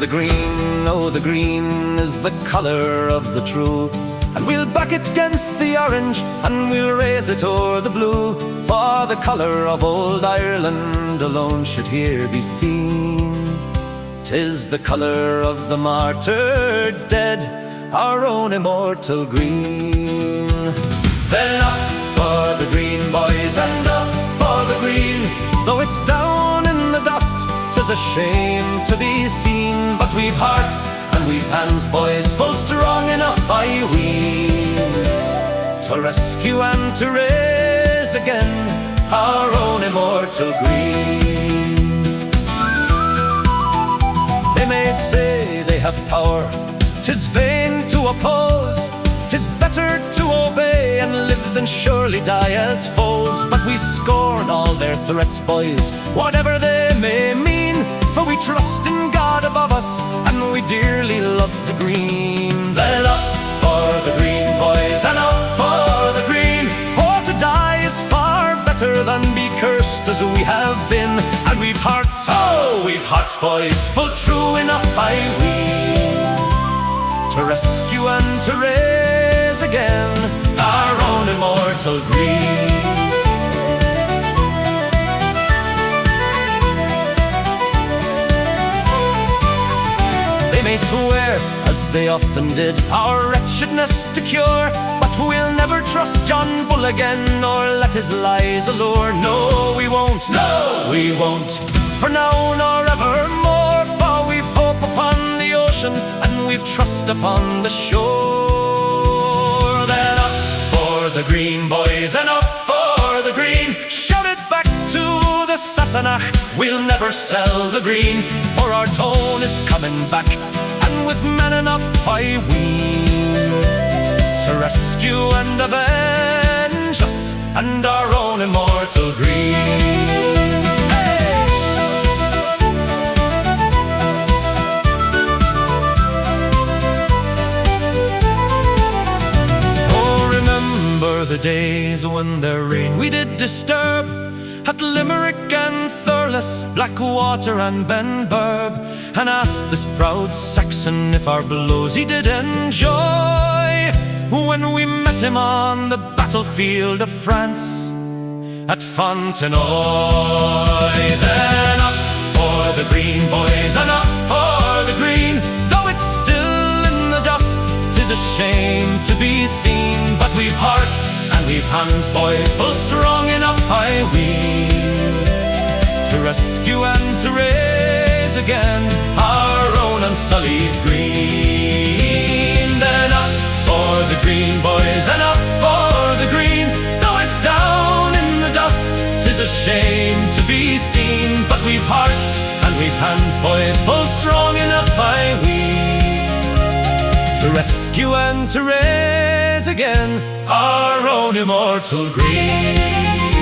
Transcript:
the green, oh the green is the colour of the true. And we'll back it against the orange, and we'll raise it o'er the blue. For the colour of old Ireland alone should here be seen. 'Tis the colour of the martyred dead, our own immortal green. Then up for the green, boys, and up for the green. Though it's down in the dust, 'tis a shame to be seen. But we've hearts and we've hands, boys, full strong enough, I ween, to rescue and to raise again our own immortal green. They may say they have power, 'tis vain to oppose. 'Tis better to obey and live than surely die as foes. But we scorn all their threats, boys, whatever they may mean. For we trust in God above us, and we dearly love the green. Then up for the green, boys, and up for the green. For to die is far better than be cursed as we have been. And we've hearts, oh, we've hearts, boys, full true enough, I ween, to rescue and to raise again our own immortal green. They may swear, as they often did, our wretchedness to cure. But we'll never trust John Bull again, nor let his lies allure. No, we won't, no, we won't, for now nor evermore. For we've hope upon the ocean, and we've trust upon the shore. Then up for the green, boys, and up for the green. Shout it back to the Sassenach, we'll never sell the green. For our tone is coming back, and with men enough, I ween, to rescue and avenge us and our own immortal green. The days when their reign we did disturb, at Limerick and Thurles, Blackwater and Benburb, and asked this proud Saxon if our blows he did enjoy, when we met him on the battlefield of France at Fontenoy. Then up for the green, boys, and up for the green. Though it's still in the dust, 'tis a shame to be seen. But we've hearts and we've hands, boys, full strong enough, I ween, to rescue and to raise again our own unsullied green. Then up for the green, boys, and up for the green. Though it's down in the dust, 'tis a shame to be seen. But we've hearts and we've hands, boys, full strong enough, I ween, to rescue and to raise again our own immortal green.